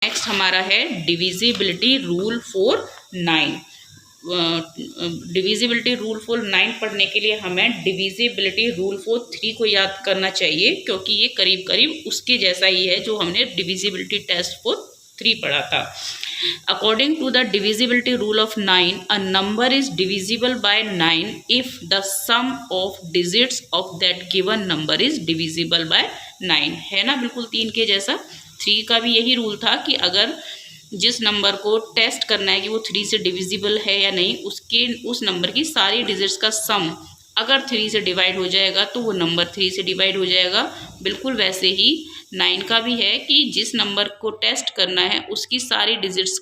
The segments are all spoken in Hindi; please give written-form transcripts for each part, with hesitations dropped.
नेक्स्ट हमारा है divisibility rule for 9। Divisibility rule for 9 पढ़ने के लिए हमें डिविजिबिलिटी रूल फॉर 3 को याद करना चाहिए, क्योंकि ये करीब करीब उसके जैसा ही है जो हमने डिविजिबिलिटी टेस्ट फॉर 3 पढ़ा था। According to the divisibility rule of 9, a number is divisible by 9 if the sum of digits of that given number is divisible by 9। है ना, बिल्कुल 3 के जैसा। 3 का भी यही रूल था कि अगर जिस नंबर को टेस्ट करना है कि वो 3 से डिविजिबल है या नहीं, उस नंबर की सारी डिजिट्स का सम अगर 3 से डिवाइड हो जाएगा तो वो नंबर 3 से डिवाइड हो जाएगा। बिल्कुल वैसे ही 9 का भी है कि जिस नंबर को टेस्ट करना है उसकी सारी डिजिट्स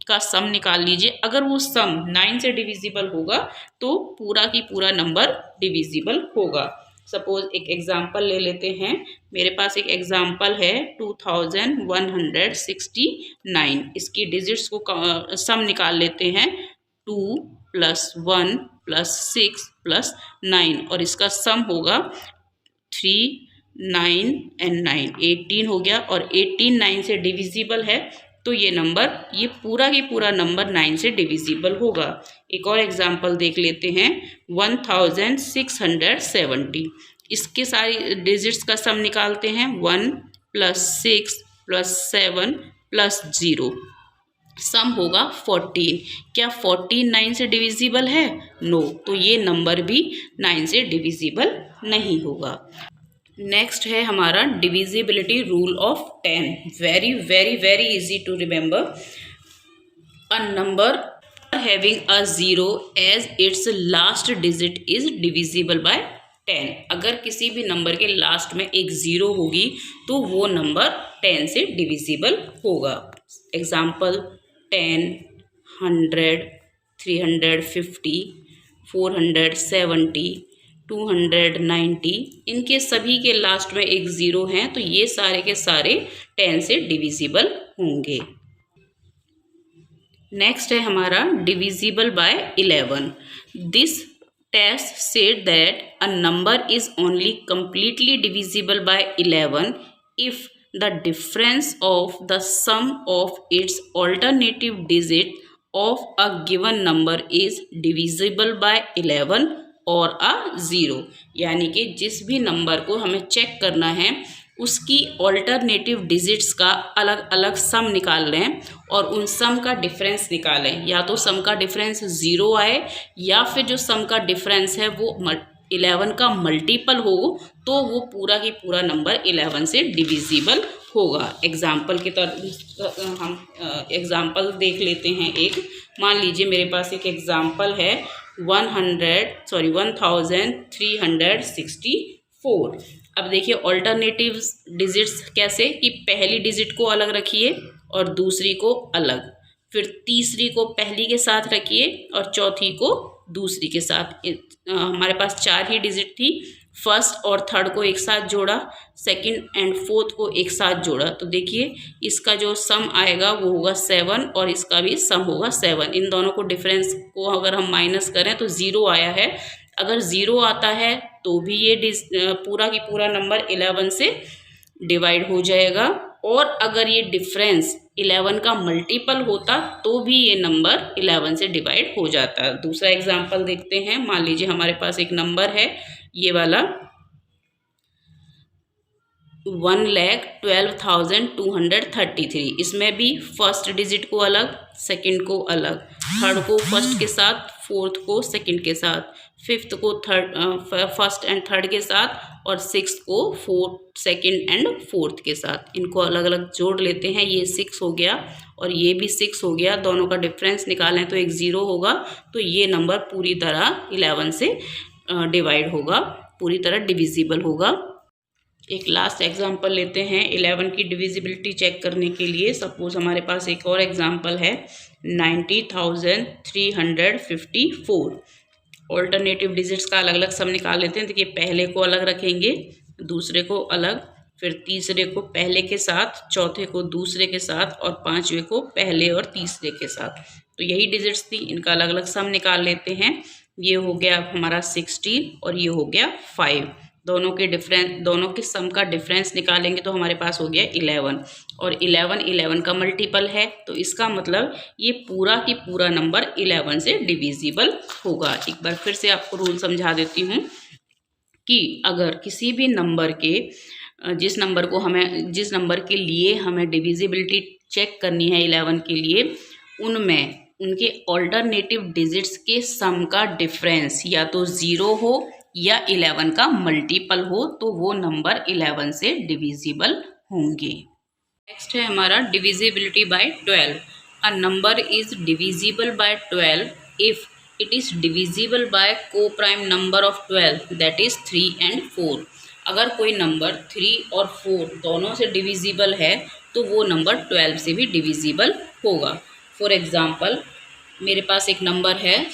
का सम निकाल लीजिए। अगर वो सम 9 से डिविजिबल होगा तो पूरा की पूरा नंबर डिविजिबल होगा। सपोज एक एग्जांपल ले लेते हैं। मेरे पास एक एग्जांपल है 2169। इसकी डिजिट्स को सम निकाल लेते हैं। 2 + 1 + 6 + 9 और इसका सम होगा 3, 9 and 9 18 हो गया। और 18 9 से डिविजिबल है तो ये पूरा की पूरा नंबर 9 से डिविजिबल होगा। एक और एग्जांपल देख लेते हैं 1670। इसके सारी डिजिट्स का सम निकालते हैं। 1 + 6 + 7 + 0 सम होगा 14। क्या 14 9 से डिविजिबल है? नो, तो ये नंबर भी 9 से डिविजिबल नहीं होगा। नेक्स्ट है हमारा divisibility rule of 10। Very very very easy to remember. A number having a 0 as its last digit is divisible by 10। अगर किसी भी नंबर के लास्ट में एक 0 होगी तो वो नंबर 10 से डिविजिबल होगा। एग्जाम्पल 10, 100, 350, 470, 290, इनके सभी के लास्ट में एक 0 हैं तो ये सारे के सारे 10 से डिविजिबल होंगे। नेक्स्ट है हमारा divisible by 11। This test said that a number is only completely divisible by 11 if the difference of the sum of its alternative digit of a given number is divisible by 11 और a 0। यानी कि जिस भी नंबर को हमें चेक करना है उसकी ऑल्टरनेटिव डिजिट्स का अलग अलग सम निकाल लें और उन सम का डिफरेंस निकालें। या तो सम का डिफरेंस 0 आए या फिर जो सम का डिफरेंस है वो 11 का मल्टीपल हो तो वो पूरा की पूरा नंबर 11 से डिविजिबल होगा। एग्जाम्पल के तौर हम एग्जाम्पल देख लेते हैं। एक मान लीजिए मेरे पास एक एग्जाम्पल है 1364। अब देखिए ऑल्टरनेटिव डिजिट्स कैसे कि पहली डिजिट को अलग रखिए और दूसरी को अलग, फिर तीसरी को पहली के साथ रखिए और चौथी को दूसरी के साथ। हमारे पास 4 ही डिजिट थी। फर्स्ट और थर्ड को एक साथ जोड़ा, सेकंड एंड फोर्थ को एक साथ जोड़ा, तो देखिए इसका जो सम आएगा वो होगा 7 और इसका भी सम होगा 7। इन दोनों को डिफरेंस को अगर हम माइनस करें तो 0 आया है। अगर 0 आता है तो भी ये पूरा की पूरा नंबर 11 से डिवाइड हो जाएगा और अगर ये डिफरेंस 11 का मल्टीपल होता तो भी ये नंबर 11 से डिवाइड हो जाता। दूसरा एग्जांपल देखते हैं। मान लीजिए हमारे पास एक नंबर है ये वाला 1,12,233। इसमें भी फर्स्ट डिजिट को अलग, सेकंड को अलग, थर्ड को फर्स्ट के साथ, फोर्थ को सेकंड के साथ, फिफ्थ को फर्स्ट एंड थर्ड के साथ और सिक्स्थ को सेकंड एंड फोर्थ के साथ। इनको अलग अलग जोड़ लेते हैं। ये 6 हो गया और ये भी 6 हो गया। दोनों का डिफरेंस निकालें तो एक 0 होगा। तो ये नंबर पूरी तरह 11 से डिवाइड होगा, पूरी तरह डिविजिबल होगा। एक लास्ट एग्जांपल लेते हैं 11 की डिविजिबिलिटी चेक करने के लिए। सपोज हमारे पास एक और एग्जांपल है 90,354। ऑल्टरनेटिव डिजिट्स का अलग अलग सम निकाल लेते हैं। देखिए पहले को अलग रखेंगे, दूसरे को अलग, फिर तीसरे को पहले के साथ, चौथे को दूसरे के साथ और पांचवे को पहले और तीसरे के साथ। तो यही डिजिट्स थी, इनका अलग अलग सम निकाल लेते हैं। ये हो गया हमारा 16 और ये हो गया 5। दोनों के सम का डिफरेंस निकालेंगे तो हमारे पास हो गया 11, और 11 का मल्टीपल है, तो इसका मतलब ये पूरा की पूरा नंबर 11 से डिविजिबल होगा। एक बार फिर से आपको रूल समझा देती हूँ कि अगर किसी भी नंबर के जिस नंबर के लिए हमें डिविजिबिलिटी चेक करनी है 11 के लिए, उनमें उनके ऑल्टरनेटिव डिजिट्स के सम का डिफरेंस या तो 0 हो या 11 का मल्टीपल हो, तो वो नंबर 11 से डिविजिबल होंगे। नेक्स्ट है हमारा divisibility by 12। A number is divisible by 12 if it is divisible by coprime number of 12 that is 3 and 4। अगर कोई नंबर 3 और 4 दोनों से डिविजिबल है तो वो नंबर 12 से भी डिविजिबल होगा। फॉर एग्जाम्पल, मेरे पास एक नंबर है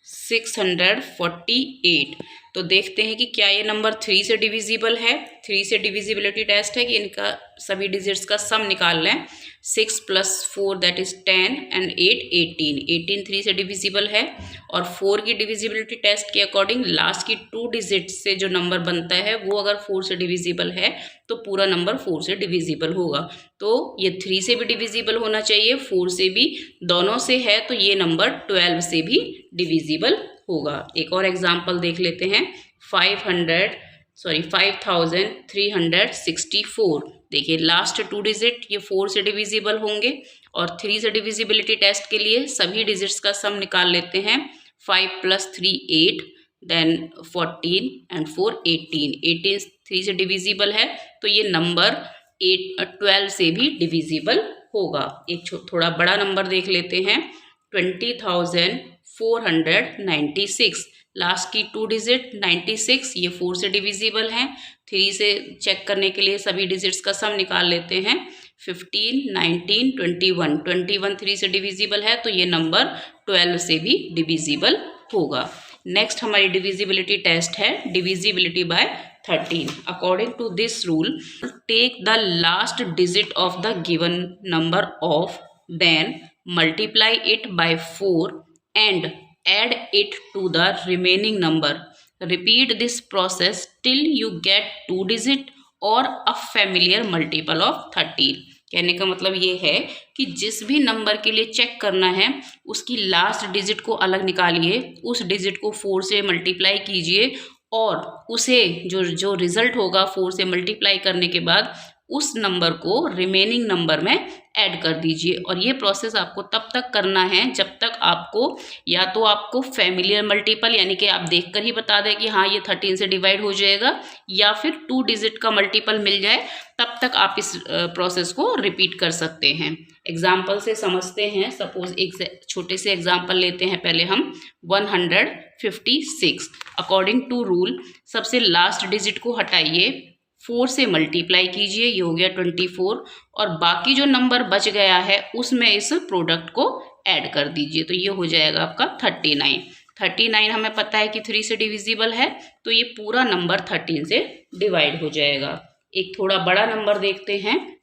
648, तो देखते हैं कि क्या ये नंबर 3 से डिविजिबल है। 3 से डिविजिबिलिटी टेस्ट है कि इनका सभी डिजिट्स का सम निकाल लें। 6 + 4 दैट इज 10 and 8 18। 18 3 से डिविजिबल है, और 4 की डिविजिबिलिटी टेस्ट के अकॉर्डिंग लास्ट की 2 डिजिट्स से जो नंबर बनता है वो अगर 4 से डिविजिबल है तो पूरा नंबर 4 से डिविजिबल होगा। तो ये 3 से भी डिविजिबल होना चाहिए, 4 से भी, दोनों से है तो ये नंबर 12 से भी डिविजिबल होगा। एक और एग्जाम्पल देख लेते हैं। 5364। देखिए लास्ट 2 डिजिट ये 4 से डिविजिबल होंगे, और 3 से डिविजिबिलिटी टेस्ट के लिए सभी डिजिट्स का सम निकाल लेते हैं। 5 + 3 8, देन 14 and 4 18। 18 3 से डिविजिबल है तो ये नंबर 12 से भी डिविजिबल होगा। एक थोड़ा बड़ा नंबर देख लेते हैं। 20,496। लास्ट की 2 डिजिट 96, ये 4 से डिविजिबल हैं। 3 से चेक करने के लिए सभी डिजिट्स का सम निकाल लेते हैं। 15 19 21। 21 3 से डिविजिबल है तो ये नंबर 12 से भी डिविजिबल होगा। नेक्स्ट हमारी डिविजिबिलिटी टेस्ट है divisibility by 13। According to this rule, take the last digit of the given number off, then multiply it by 4 and add it to the remaining number. Repeat this process till you get 2 digit or a familiar multiple of 13। कहने का मतलब ये है कि जिस भी नंबर के लिए चेक करना है उसकी लास्ट डिजिट को अलग निकालिए, उस डिजिट को 4 से मल्टीप्लाई कीजिए, और उसे जो रिजल्ट होगा 4 से मल्टीप्लाई करने के बाद उस नंबर को रिमेनिंग नंबर में ऐड कर दीजिए। और ये प्रोसेस आपको तब तक करना है जब तक आपको या तो आपको फैमिलियर मल्टीपल, यानी कि आप देखकर ही बता दें कि हाँ ये 13 से डिवाइड हो जाएगा, या फिर 2 डिजिट का मल्टीपल मिल जाए, तब तक आप इस प्रोसेस को रिपीट कर सकते हैं। एग्जाम्पल से समझते हैं। सपोज एक छोटे से एग्जाम्पल लेते हैं पहले हम। 156। अकॉर्डिंग टू रूल सबसे लास्ट डिजिट को हटाइए, 4 से मल्टीप्लाई कीजिए, ये हो गया 24, और बाकी जो नंबर बच गया है उसमें इस प्रोडक्ट को ऐड कर दीजिए, तो ये हो जाएगा आपका 39। 39 हमें पता है कि 3 से डिविजिबल है, तो ये पूरा नंबर 13 से डिवाइड हो जाएगा। एक थोड़ा बड़ा नंबर देखते हैं।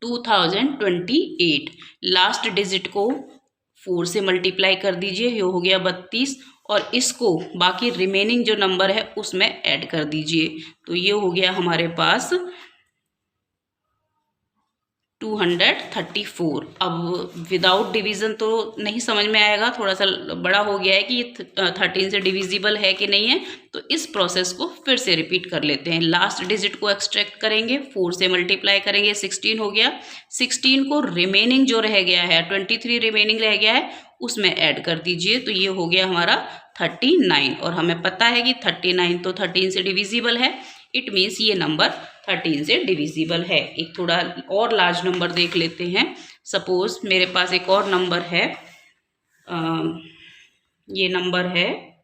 2028। लास्ट डिजिट को 4 से मल्टीप्लाई कर दीजिए, ये हो गया 32, और इसको बाकी रिमेनिंग जो नंबर है उसमें ऐड कर दीजिए, तो ये हो गया हमारे पास 234। अब विदाउट डिवीज़न तो नहीं समझ में आएगा, थोड़ा सा बड़ा हो गया है कि ये 13 से डिविजिबल है कि नहीं है, तो इस प्रोसेस को फिर से रिपीट कर लेते हैं। लास्ट डिजिट को एक्सट्रैक्ट करेंगे, 4 से मल्टीप्लाई करेंगे, 16 हो गया। 16 को रिमेनिंग जो रह गया है, 23 रिमेनिंग रह गया है, उसमें ऐड कर दीजिए, तो ये हो गया हमारा 39। और हमें पता है कि 39 तो 13 से डिविजिबल है, इट मीन्स ये नंबर 13 से डिविजिबल है। एक थोड़ा और लार्ज नंबर देख लेते हैं। सपोज मेरे पास एक और नंबर है, ये नंबर है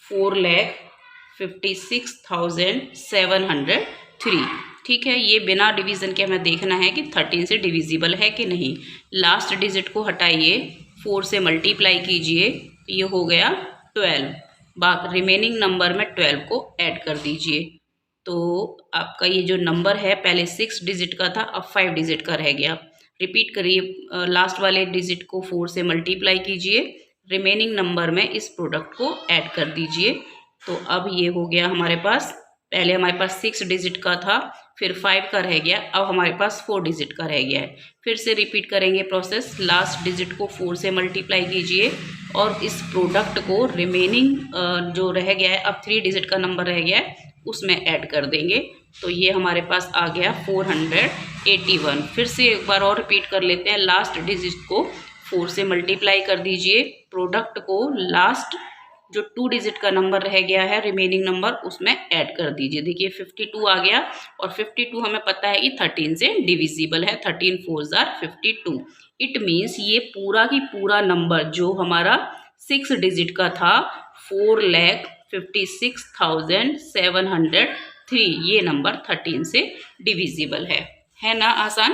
4,56,703। ठीक है, ये बिना डिवीज़न के हमें देखना है कि 13 से डिविजिबल है कि नहीं। लास्ट डिजिट को हटाइए, 4 से मल्टीप्लाई कीजिए, ये हो गया 12, बाकी रिमेनिंग नंबर में 12 को ऐड कर दीजिए, तो आपका ये जो नंबर है पहले 6 डिजिट का था, अब 5 डिजिट का रह गया। रिपीट करिए, लास्ट वाले डिजिट को 4 से मल्टीप्लाई कीजिए, रिमेनिंग नंबर में इस प्रोडक्ट को ऐड कर दीजिए, तो अब ये हो गया हमारे पास, पहले हमारे पास 6 डिजिट का था, फिर 5 का रह गया, अब हमारे पास 4 डिजिट का रह गया है। फिर से रिपीट करेंगे प्रोसेस, लास्ट डिजिट को 4 से मल्टीप्लाई कीजिए और इस प्रोडक्ट को रिमेनिंग जो रह गया है, अब 3 डिजिट का नंबर रह गया है, उसमें ऐड कर देंगे। तो ये हमारे पास आ गया 481। फिर से एक बार और रिपीट कर लेते हैं, लास्ट डिजिट को 4 से मल्टीप्लाई कर दीजिए, प्रोडक्ट को लास्ट जो 2 डिजिट का नंबर रह गया है रिमेनिंग नंबर, उसमें ऐड कर दीजिए। देखिए 52 आ गया, और 52 हमें पता है कि 13 से डिविजिबल है, 13 4s are 52। इट मीन्स ये पूरा की पूरा नंबर जो हमारा 6 डिजिट का था 4,56,703, ये नंबर 13 से डिविजिबल है ना आसान।